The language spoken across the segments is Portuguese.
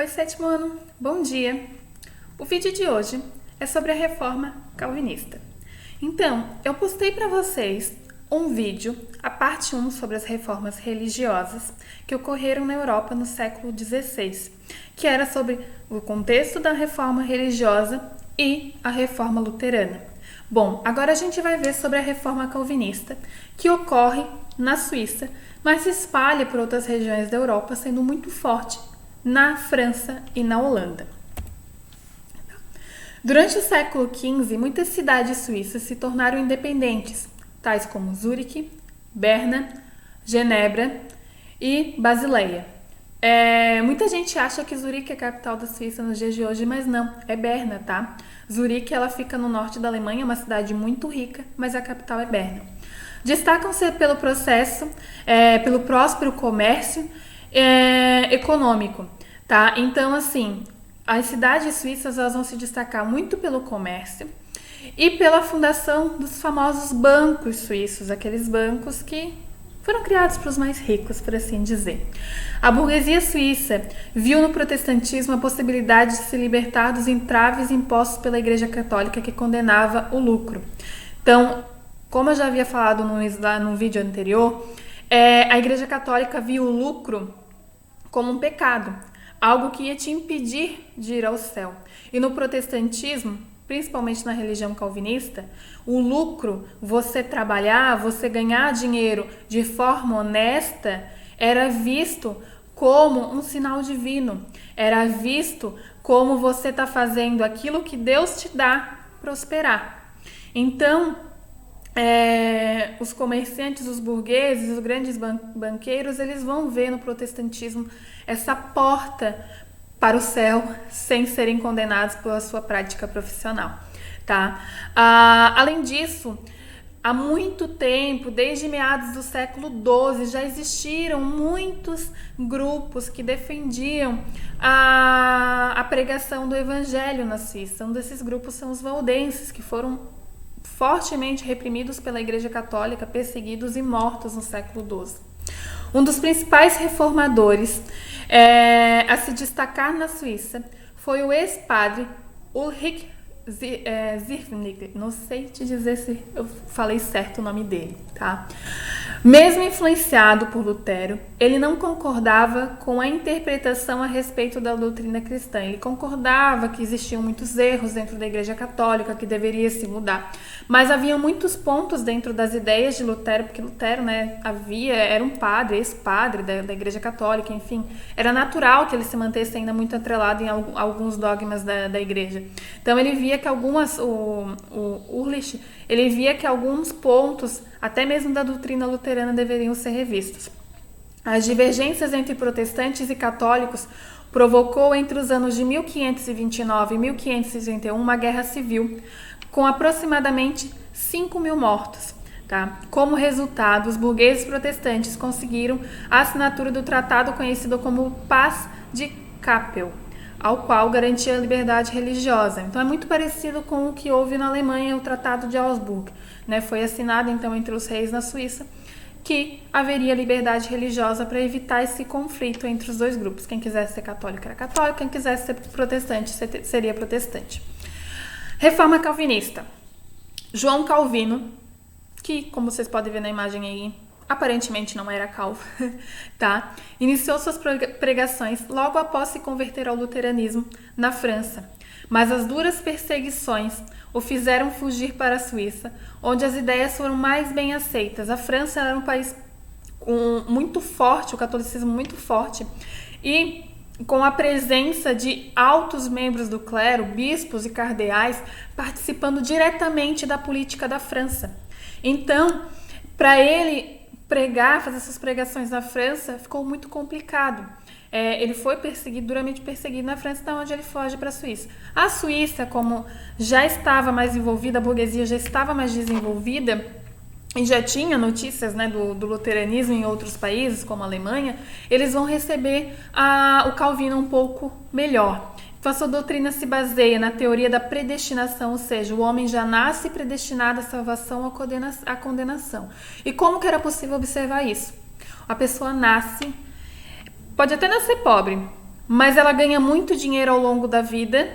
Oi, sétimo ano, bom dia! O vídeo de hoje é sobre a reforma calvinista. Então, eu postei para vocês um vídeo, a parte 1 sobre as reformas religiosas que ocorreram na Europa no século XVI, que era sobre o contexto da reforma religiosa e a reforma luterana. Bom, agora a gente vai ver sobre a reforma calvinista, que ocorre na Suíça, mas se espalha por outras regiões da Europa, sendo muito forte na França e na Holanda. Durante o século XV, muitas cidades suíças se tornaram independentes, tais como Zurique, Berna, Genebra e Basileia. Muita gente acha que Zurique é a capital da Suíça nos dias de hoje, mas não, é Berna, tá? Zurique ela fica no norte da Alemanha, uma cidade muito rica, mas a capital é Berna. Destacam-se pelo pelo próspero comércio econômico, tá? Então, assim, as cidades suíças elas vão se destacar muito pelo comércio e pela fundação dos famosos bancos suíços, aqueles bancos que foram criados para os mais ricos, por assim dizer. A burguesia suíça viu no protestantismo a possibilidade de se libertar dos entraves impostos pela Igreja Católica que condenava o lucro. Então, como eu já havia falado no vídeo anterior, a Igreja Católica viu o lucro como um pecado, algo que ia te impedir de ir ao céu. E no protestantismo, principalmente na religião calvinista, o lucro, você trabalhar, você ganhar dinheiro de forma honesta, era visto como um sinal divino, era visto como você está fazendo aquilo que Deus te dá prosperar. Então, os comerciantes, os burgueses, os grandes banqueiros, eles vão ver no protestantismo essa porta para o céu sem serem condenados pela sua prática profissional, tá? Além disso, há muito tempo, desde meados do século XII, já existiram muitos grupos que defendiam a pregação do evangelho na Suíça. Um desses grupos são os valdenses, que foram fortemente reprimidos pela Igreja Católica, perseguidos e mortos no século XII. Um dos principais reformadores a se destacar na Suíça foi o ex-padre Ulrich Zwingli. Não sei te dizer se eu falei certo o nome dele, tá? Mesmo influenciado por Lutero, ele não concordava com a interpretação a respeito da doutrina cristã. Ele concordava que existiam muitos erros dentro da Igreja Católica, que deveria se mudar. Mas havia muitos pontos dentro das ideias de Lutero, porque Lutero, era um padre, ex-padre da Igreja Católica, enfim. Era natural que ele se mantesse ainda muito atrelado em alguns dogmas da Igreja. Então ele via que o Ulrich, ele via que alguns pontos, até mesmo da doutrina luterana, deveriam ser revistos. As divergências entre protestantes e católicos provocou entre os anos de 1529 e 1531 uma guerra civil, com aproximadamente 5.000 mortos. Tá? Como resultado, os burgueses protestantes conseguiram a assinatura do tratado conhecido como Paz de Kappel, ao qual garantia a liberdade religiosa. Então é muito parecido com o que houve na Alemanha, o Tratado de Augsburg. Foi assinado então entre os reis na Suíça que haveria liberdade religiosa para evitar esse conflito entre os dois grupos. Quem quisesse ser católico era católico, quem quisesse ser protestante seria protestante. Reforma calvinista. João Calvino, que como vocês podem ver na imagem aí, aparentemente não era calvo, tá? Iniciou suas pregações logo após se converter ao luteranismo na França, mas as duras perseguições o fizeram fugir para a Suíça, onde as ideias foram mais bem aceitas. A França era um país muito forte, o catolicismo muito forte, e com a presença de altos membros do clero, bispos e cardeais, participando diretamente da política da França. Então, para ele fazer suas pregações na França, ficou muito complicado. Ele foi duramente perseguido na França, da onde ele foge para a Suíça. A Suíça, como já estava mais envolvida, a burguesia já estava mais desenvolvida e já tinha notícias do luteranismo em outros países, como a Alemanha, eles vão receber o Calvino um pouco melhor. Então, a sua doutrina se baseia na teoria da predestinação, ou seja, o homem já nasce predestinado à salvação ou à condenação. E como que era possível observar isso? A pessoa nasce, pode até nascer pobre, mas ela ganha muito dinheiro ao longo da vida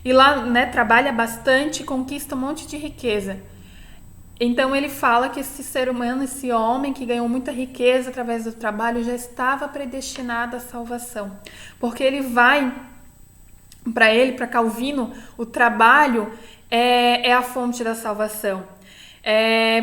e lá, né, trabalha bastante e conquista um monte de riqueza. Então ele fala que esse ser humano, esse homem que ganhou muita riqueza através do trabalho, já estava predestinado à salvação. Porque ele vai, para Calvino, o trabalho é a fonte da salvação.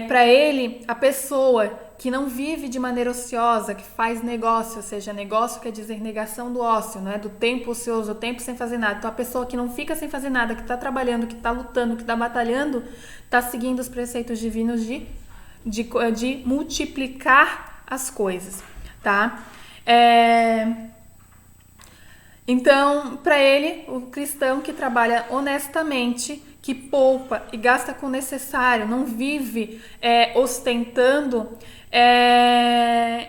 Para ele, a pessoa que não vive de maneira ociosa, que faz negócio, ou seja, negócio quer dizer negação do ócio, né? Do tempo ocioso, o tempo sem fazer nada. Então a pessoa que não fica sem fazer nada, que está trabalhando, que está lutando, que está batalhando, está seguindo os preceitos divinos de multiplicar as coisas, tá? Então, para ele, o cristão que trabalha honestamente, que poupa e gasta com o necessário, não vive ostentando, é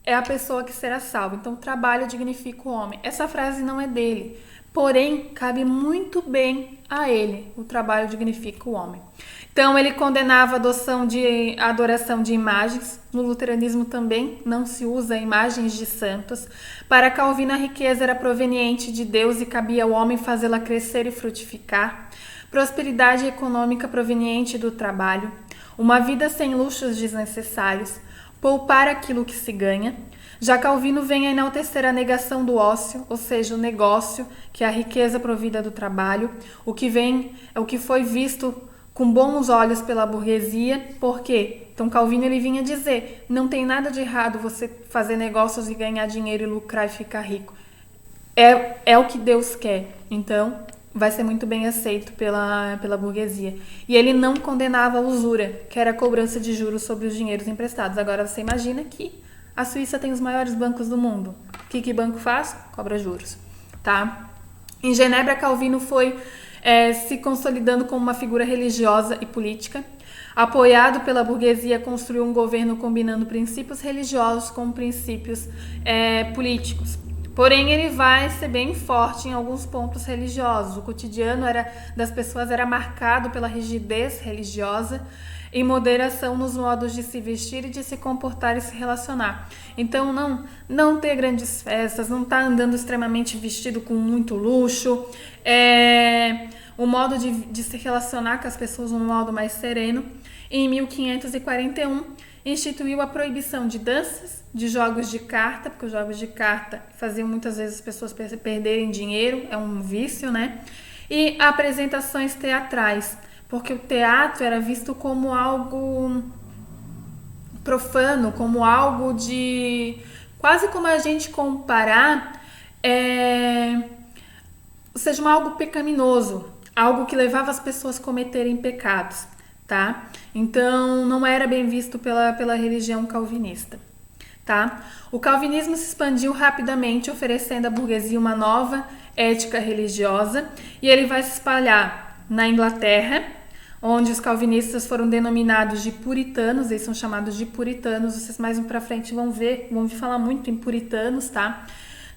a pessoa que será salva. Então, o trabalho dignifica o homem. Essa frase não é dele, porém, cabe muito bem a ele. O trabalho dignifica o homem. Então, ele condenava a adoração de imagens. No luteranismo também não se usa imagens de santos. Para Calvino, a riqueza era proveniente de Deus e cabia ao homem fazê-la crescer e frutificar. Prosperidade econômica proveniente do trabalho. Uma vida sem luxos desnecessários. Poupar aquilo que se ganha. Já Calvino vem a enaltecer a negação do ócio, ou seja, o negócio, que é a riqueza provida do trabalho, o que foi visto com bons olhos pela burguesia. Por quê? Então Calvino ele vinha dizer, não tem nada de errado você fazer negócios e ganhar dinheiro e lucrar e ficar rico. É o que Deus quer, então vai ser muito bem aceito pela burguesia. E ele não condenava a usura, que era a cobrança de juros sobre os dinheiros emprestados. Agora você imagina que a Suíça tem os maiores bancos do mundo. O que banco faz? Cobra juros, tá? Em Genebra, Calvino foi se consolidando como uma figura religiosa e política. Apoiado pela burguesia, construiu um governo combinando princípios religiosos com princípios políticos. Porém, ele vai ser bem forte em alguns pontos religiosos. O cotidiano das pessoas era marcado pela rigidez religiosa e moderação nos modos de se vestir e de se comportar e se relacionar. Então, não ter grandes festas, não estar andando extremamente vestido com muito luxo, o modo de se relacionar com as pessoas um modo mais sereno. Em 1541, instituiu a proibição de danças, de jogos de carta, porque os jogos de carta faziam muitas vezes as pessoas perderem dinheiro, é um vício, né? E apresentações teatrais, porque o teatro era visto como algo profano, como algo de... quase como a gente comparar, seja algo pecaminoso, algo que levava as pessoas a cometerem pecados, tá? Então, não era bem visto pela religião calvinista, tá? O calvinismo se expandiu rapidamente, oferecendo à burguesia uma nova ética religiosa, e ele vai se espalhar na Inglaterra, onde os calvinistas foram denominados de puritanos. Eles são chamados de puritanos. Vocês mais pra frente vão falar muito em puritanos, tá?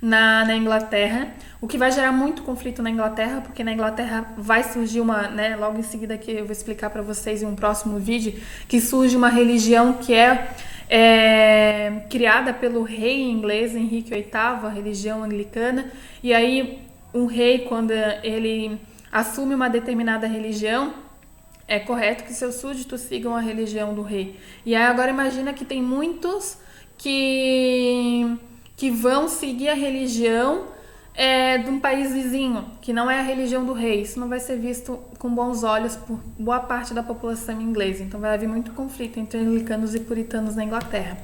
Na Inglaterra, o que vai gerar muito conflito na Inglaterra, porque na Inglaterra vai surgir logo em seguida, que eu vou explicar para vocês em um próximo vídeo, que surge uma religião que é criada pelo rei inglês Henrique VIII, a religião anglicana. E aí um rei, quando ele assume uma determinada religião, é correto que seus súditos sigam a religião do rei. E aí agora imagina que tem muitos que vão seguir a religião de um país vizinho, que não é a religião do rei. Isso não vai ser visto com bons olhos por boa parte da população inglesa. Então vai haver muito conflito entre anglicanos e puritanos na Inglaterra.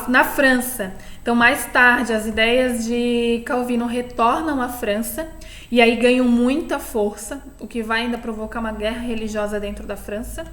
Na França, então mais tarde, as ideias de Calvino retornam à França e aí ganham muita força, o que vai ainda provocar uma guerra religiosa dentro da França.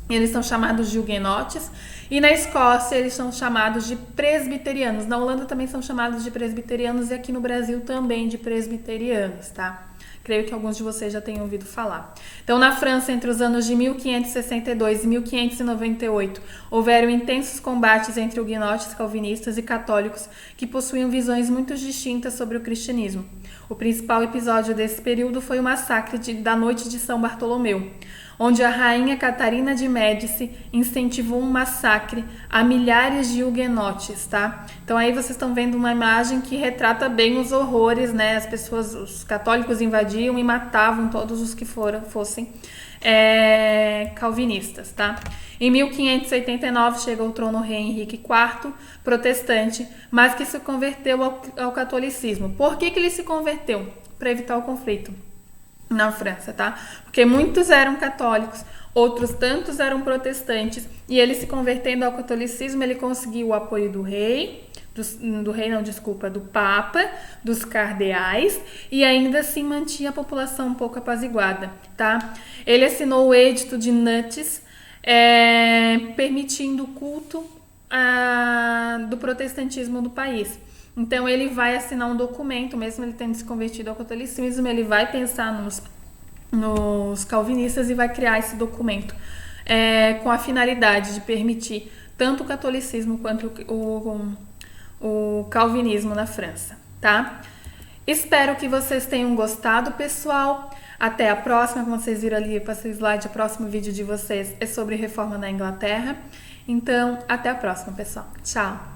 Eles são chamados de huguenotes. E na Escócia eles são chamados de presbiterianos. Na Holanda também são chamados de presbiterianos e aqui no Brasil também de presbiterianos, tá? Creio que alguns de vocês já tenham ouvido falar. Então, na França, entre os anos de 1562 e 1598, houveram intensos combates entre huguenotes, calvinistas e católicos que possuíam visões muito distintas sobre o cristianismo. O principal episódio desse período foi o massacre da Noite de São Bartolomeu, onde a rainha Catarina de Médici incentivou um massacre a milhares de huguenotes, tá? Então aí vocês estão vendo uma imagem que retrata bem os horrores, né? As pessoas, os católicos invadiam e matavam todos os que fossem calvinistas, tá? Em 1589 chega ao trono o rei Henrique IV, protestante, mas que se converteu ao catolicismo. Por que ele se converteu? Para evitar o conflito na França, tá? Porque muitos eram católicos, outros tantos eram protestantes, e ele se convertendo ao catolicismo, ele conseguiu o apoio do do Papa, dos cardeais, e ainda assim mantinha a população um pouco apaziguada, tá? Ele assinou o Edito de Nantes, permitindo o culto do protestantismo do país. Então ele vai assinar um documento, mesmo ele tendo se convertido ao catolicismo, ele vai pensar nos calvinistas e vai criar esse documento com a finalidade de permitir tanto o catolicismo quanto o calvinismo na França, tá? Espero que vocês tenham gostado, pessoal. Até a próxima. Como vocês viram ali, passei o slide, o próximo vídeo de vocês é sobre reforma na Inglaterra. Então, até a próxima, pessoal. Tchau!